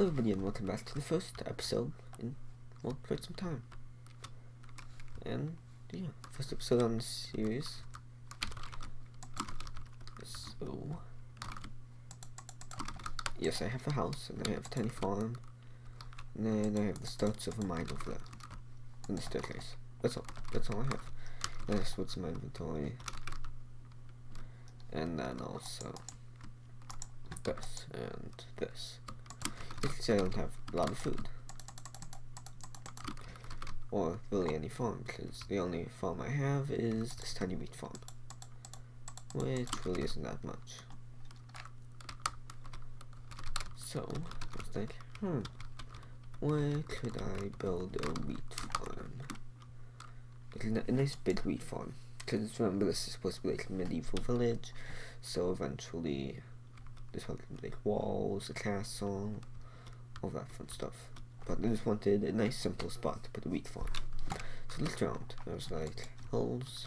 Hello everybody and welcome back to the first episode in, well, quite some time. And yeah, first episode on the series. So, yes, I have a house, and I have a tiny farm, and then I have the starts of a mine over there, and the staircase. That's all I have. And that's what's in my inventory. And then also this and this. You can say I don't have a lot of food. Or really any farm, because the only farm I have is this tiny wheat farm. Which really isn't that much. So, I was like, where could I build a wheat farm? A nice big wheat farm. Because remember, this is supposed to be like a medieval village, so eventually this one can be like walls, a castle, all that fun stuff. But I just wanted a nice simple spot to put a wheat farm. So I looked around. I was like, hills,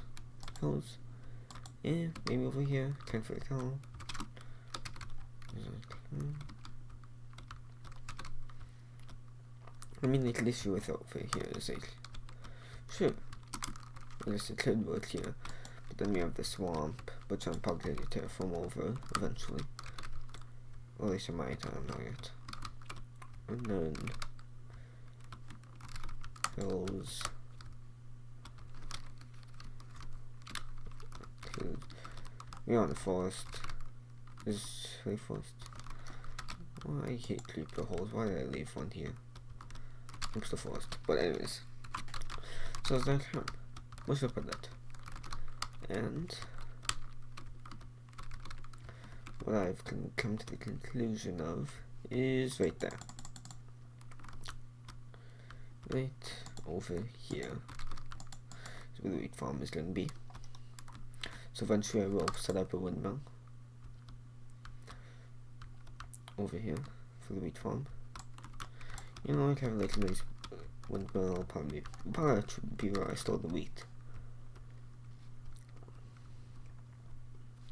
yeah, maybe over here. Can't really tell. I mean, like, the issue with over here is like, sure, I guess it could work here, but then we have the swamp, which I'm probably going to terraform over eventually. Or at least I might, I don't know yet. And then hills. We're on the forest. This is really forest. Oh, I hate creeper holes. Why did I leave one here? Next to the forest. But anyways. So I was like, what's up with that? And what I've come to the conclusion of is right there. Right over here is where the wheat farm is going to be. So eventually I will set up a windmill over here for the wheat farm. You know, I can have like a nice windmill, probably should be where I store the wheat.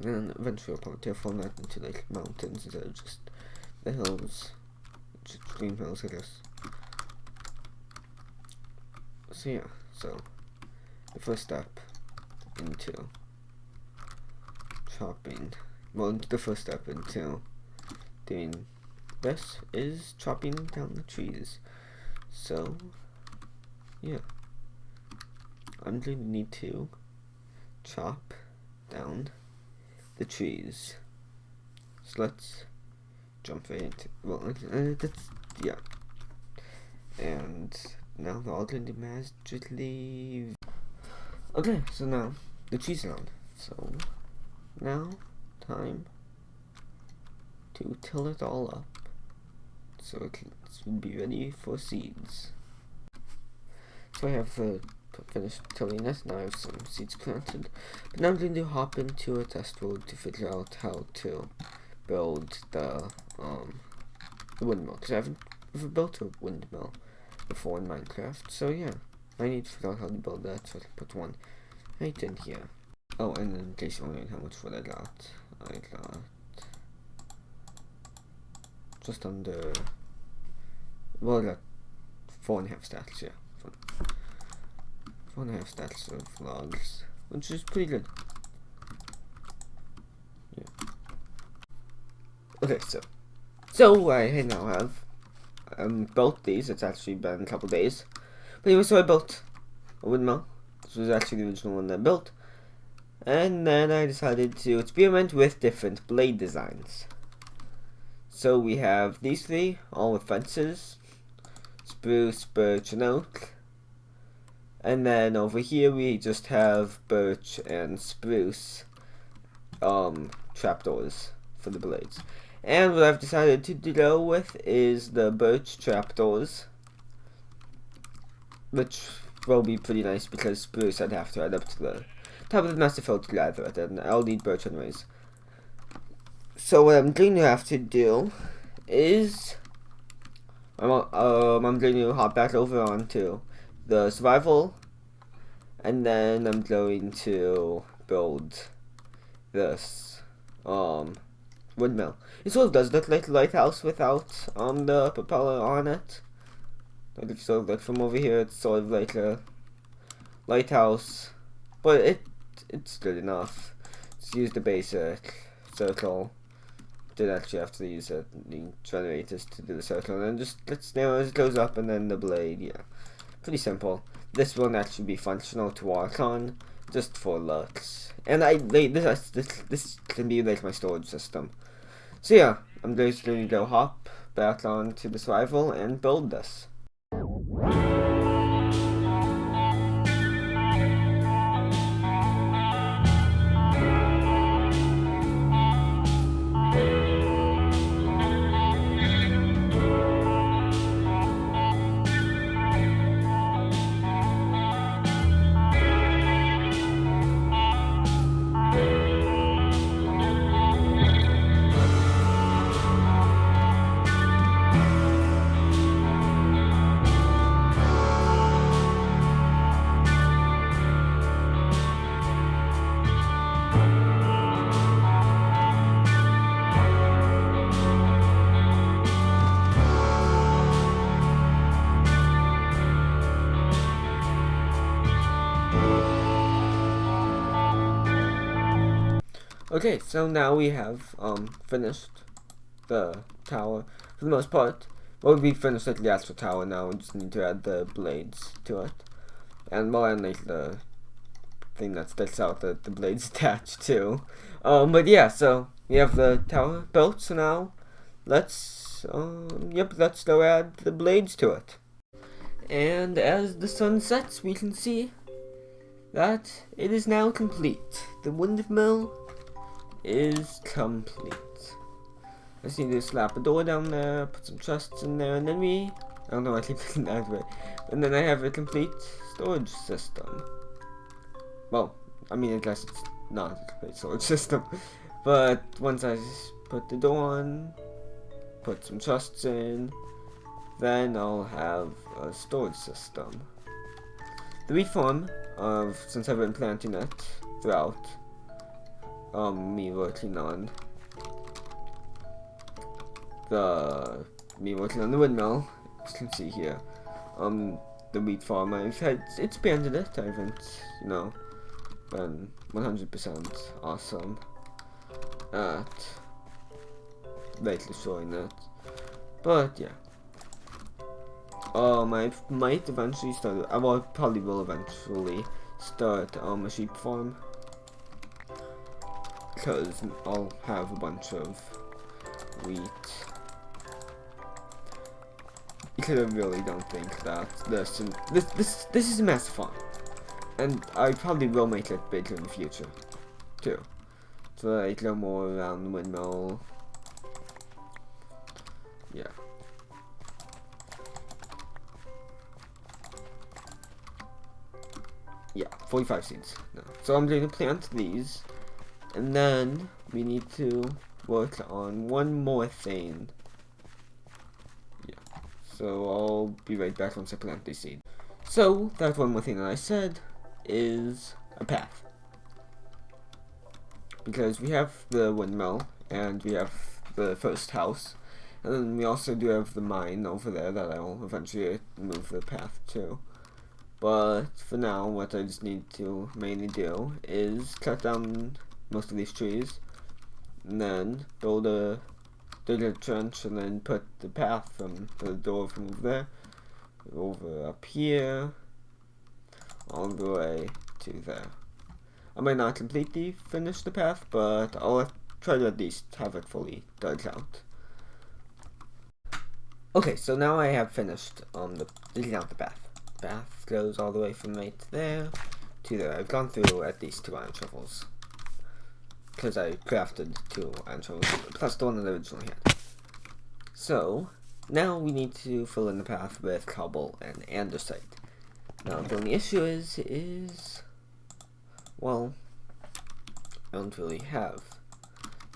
And then eventually I'll probably terraform that into like mountains instead of just the hills, just green hills, I guess. So yeah, so the first step into chopping, well, the first step into doing this is chopping down the trees. So yeah, I'm going to need to chop down the trees. So let's jump right into, well, that's, yeah. And now they're all going to magically. Okay, so now the trees are on. So now time to till it all up so it can be ready for seeds. So I have finished tilling it. Now I have some seeds planted. But now I'm going to hop into a test road to figure out how to build the windmill, because I haven't ever built a windmill before in Minecraft. So yeah, I need to figure out how to build that, so I can put one right in here. Oh, and in case you're wondering how much food I got just under, well, I got 4.5 stacks, yeah. 4.5 stacks of logs, which is pretty good. Yeah. Okay, so I now have built these. It's actually been a couple days. But anyway, so I built a windmill. This was actually the original one that I built. And then I decided to experiment with different blade designs. So we have these three, all with fences: spruce, birch, and oak. And then over here we just have birch and spruce trapdoors for the blades. And what I've decided to go with is the birch trapdoors, which will be pretty nice because spruce I'd have to add up to the top of the massive hill to gather it, and I'll need birch anyways. So what I'm going to have to do is I'm going to hop back over onto the survival, and then I'm going to build this Windmill. It sort of does look like a lighthouse without the propeller on it. Like if you sort of look from over here, it's sort of like a lighthouse, but it's good enough. Just use the basic circle. Did actually have to use the generators to do the circle, and then just let's narrow as it goes up, and then the blade. Yeah, pretty simple. This won't actually be functional to work on, just for looks. And this can be like my storage system. So yeah, I'm just going to go hop back onto the survival and build this. Okay, so now we have finished the tower for the most part. Well, we finished like the actual tower now. We just need to add the blades to it, and we'll add like the thing that sticks out that the blades attached to. But yeah, so we have the tower built. So now let's let's go add the blades to it. And as the sun sets, we can see that it is now complete. The windmill is complete. I just need to slap a door down there, put some chests in there, and then I don't know, I keep thinking that way. And then I have a complete storage system. Well, I mean, I guess it's not a complete storage system. But once I put the door on, put some chests in, then I'll have a storage system. The wheat farm, since I've been planting it throughout, me working on the windmill, as you can see here, the wheat farm, I've expanded it. I haven't, been 100% awesome at like destroying it, but yeah. I might eventually start. I probably will eventually start a sheep farm, because I'll have a bunch of wheat. Because I really don't think that this is a massive farm, and I probably will make it bigger in the future too, so that I go more around the windmill. Yeah. Yeah, 45 seeds. No. So I'm going to plant these, and then we need to work on one more thing. Yeah. So I'll be right back once I plant these seeds. So that one more thing that I said is a path, because we have the windmill and we have the first house, and then we also do have the mine over there that I'll eventually move the path to. But for now, what I just need to mainly do is cut down most of these trees, and then build a trench, and then put the path from the door from over there, over up here, all the way to there. I might not completely finish the path, but I'll try to at least have it fully dug out. Okay, so now I have finished digging out the path. Path goes all the way from right there to there. I've gone through at least 2 iron shovels, because I crafted 2 iron shovels plus the one that I originally had. So now we need to fill in the path with cobble and andesite. Now the only issue is well, I don't really have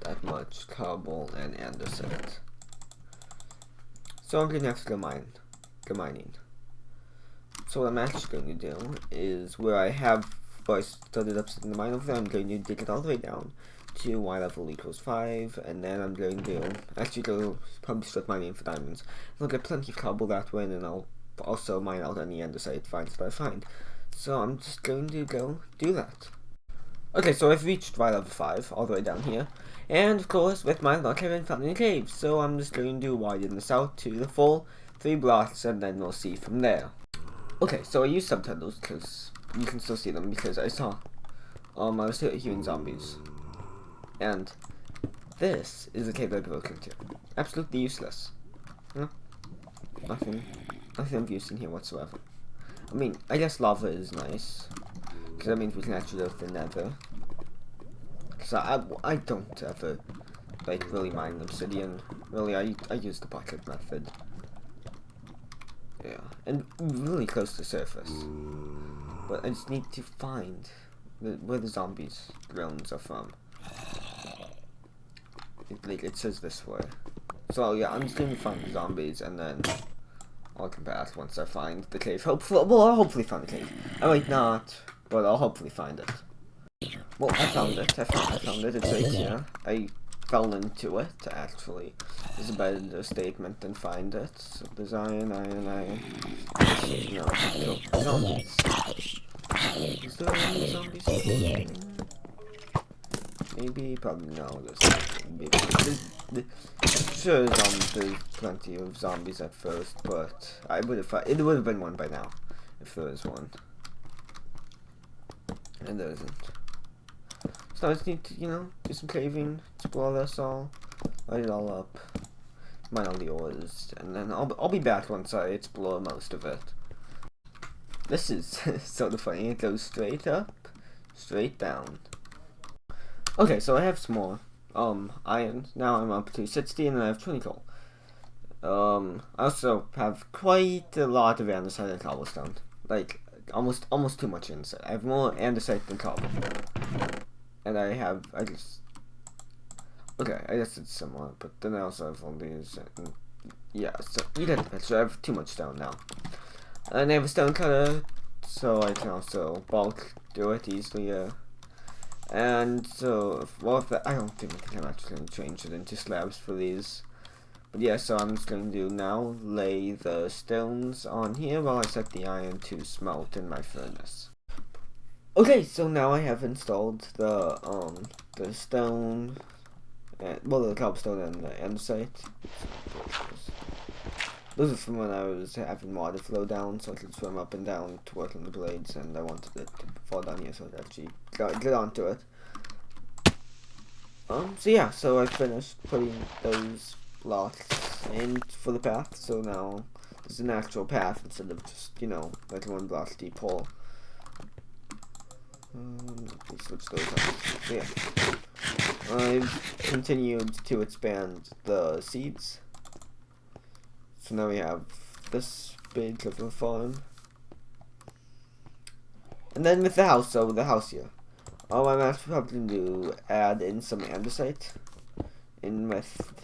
that much cobble and andesite, so I'm gonna have to go mining. So what I'm actually going to do is where I started up setting the mine over there, I'm going to dig it all the way down to Y level equals 5, and then I'm going to actually go probably start mining for diamonds. I'll get plenty of cobble that way, and then I'll also mine out any andesite finds that I find. So I'm just going to go do that. Okay, so I've reached Y level 5, all the way down here. And of course, with my luck, I haven't found any caves. So I'm just going to widen this out to the full 3 blocks, and then we'll see from there. Okay, so I used subtitles because you can still see them, because I saw, I was hearing zombies. And this is the cave I broke into. Absolutely useless. No, nothing of use in here whatsoever. I mean, I guess lava is nice, because that means we can actually go to the nether. Because I don't ever, like, really mind obsidian. Really, I use the bucket method. Yeah, and really close to the surface. But I just need to find where the zombies' drones are from. It says this way. So yeah, I'm just going to find the zombies, and then I'll come back once I find the cave. Well, I'll hopefully find the cave. I might not, but I'll hopefully find it. Well, I found it. I found it. It's right here. I fell into it, actually. It's a better statement than find it. So there's iron. No, zombies. Is there any zombies? Maybe, probably no. Sure, there's plenty of zombies at first, but it would have been one by now if there was one, and there isn't. So I just need to, do some caving, explore this all, light it all up, mine all the ores, and then I'll be back once I explore most of it. This is sort of funny. It goes straight up, straight down. Okay, so I have some more iron. Now I'm up to 60, and then I have 20 coal. I also have quite a lot of andesite and cobblestone. Like almost too much andesite. I have more andesite than cobble. And I guess it's similar, but then I also have all these. Yeah, so you get the picture. I have too much stone now. And I have a stone cutter, so I can also bulk do it easily. And so, I don't think I'm actually going to change it into slabs for these. But yeah, so I'm just going to now lay the stones on here while I set the iron to smelt in my furnace. Okay, so now I have installed the stone, the cobblestone and the andesite. Those are from when I was having water flow down, so I could swim up and down to work on the blades, and I wanted it to fall down here so I'd actually get onto it. So yeah, so I finished putting those blocks in for the path, so now there's an actual path instead of just, like a 1 block deep hole. Switch those up. So yeah, I've continued to expand the seeds. So now we have this big of a farm. And then with the house, so the house here. I'm actually probably going to add in some andesite in with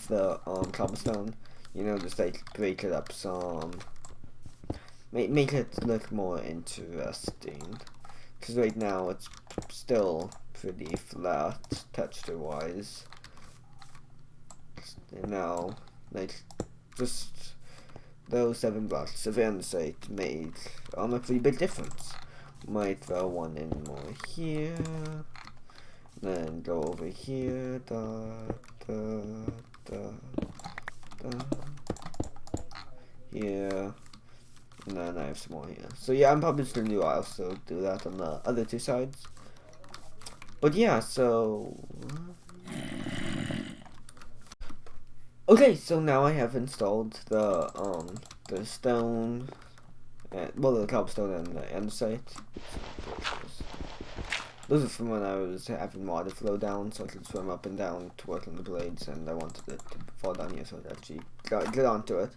the cobblestone. Just like break it up some. Make it look more interesting. Because right now it's still pretty flat texture wise. And now, like, just those 7 blocks of andesite made a pretty big difference. Might throw one in more here, then go over here, here, and then I have some more here. So yeah, I'm probably just gonna also do that on the other 2 sides. But yeah, so okay, so now I have installed the stone, the cobblestone and the andesite. Those are from when I was having water flow down, so I could swim up and down to work on the blades, and I wanted it to fall down here so I'd actually get onto it.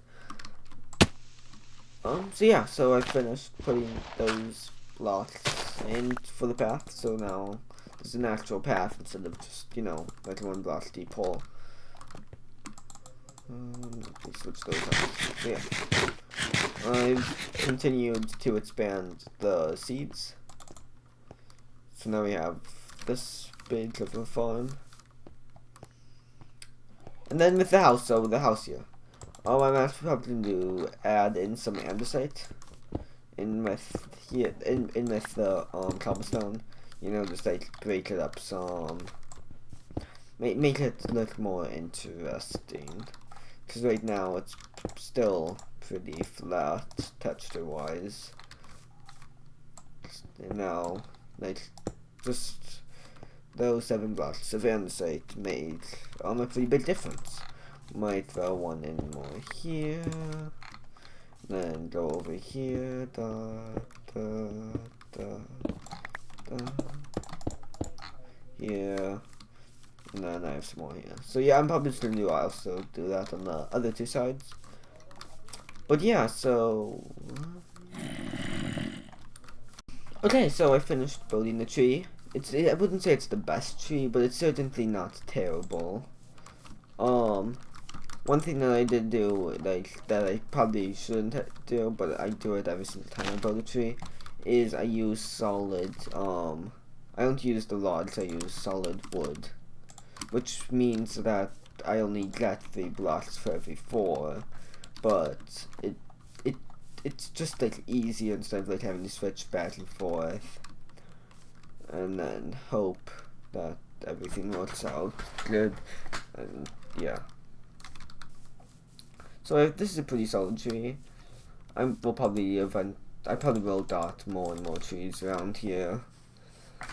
So yeah, so I finished putting those blocks in for the path, so now there's an actual path instead of just, like a 1 block deep hole. Switch those up. So yeah, I've continued to expand the seeds. So now we have this bit of a farm. And then with the house, so the house here. I'm actually probably going to add in some andesite in with here in with the cobblestone. You know, just like break it up some, make it look more interesting. Because right now it's still pretty flat texture wise. And now, like, just those 7 blocks of andesite made a pretty big difference. Might throw one in more here, then go over here, here, and then I have some more here. So yeah, I'm probably just gonna also do that on the other 2 sides. But yeah, so okay, so I finished building the tree. I wouldn't say it's the best tree, but it's certainly not terrible. One thing that I did do, like, that I probably shouldn't do, but I do it every single time I build a tree, is I use solid, I don't use the logs, I use solid wood. Which means that I only get 3 blocks for every 4, but it's just, like, easier instead of, like, having to switch back and forth. And then hope that everything works out good, and yeah. So if this is a pretty solid tree, I probably will dot more and more trees around here.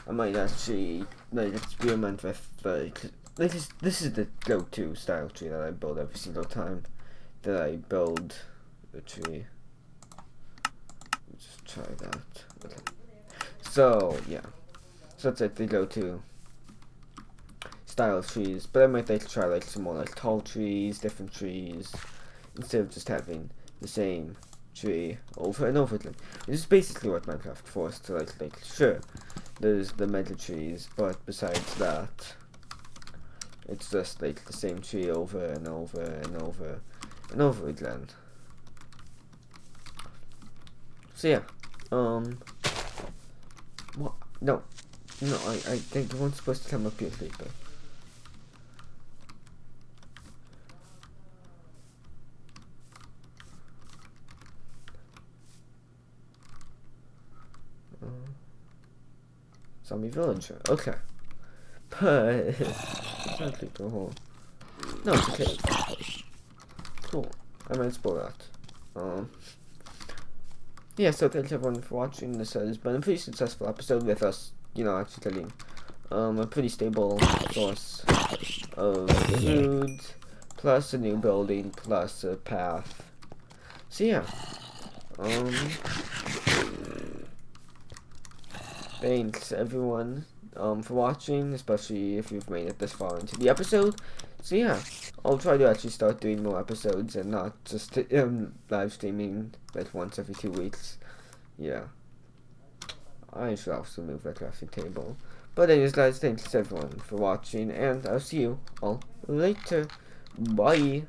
I might actually like experiment with this is the go-to style tree that I build every single time that I build a tree. Let's just try that. Okay. So yeah, so that's like the go-to style of trees. But I might like to try like some more like tall trees, different trees, instead of just having the same tree over and over again. This is basically what Minecraft forced to like sure, there's the mega trees, but besides that, it's just like the same tree over and over and over and over again. So yeah, what? No, I think you weren't supposed to come up here, Sleeper. Zombie villager. Okay. But it's not Sleeper hole. No, it's okay. Cool. I might spoil that. Yeah, so thanks everyone for watching. This has been a pretty successful episode with us, you know, actually getting a pretty stable source of food, plus a new building, plus a path. So yeah, thanks everyone for watching, especially if you've made it this far into the episode. So yeah, I'll try to actually start doing more episodes and not just live streaming like once every 2 weeks. Yeah, I should also move that crafting table. But anyways guys, thanks everyone for watching, and I'll see you all later. Bye.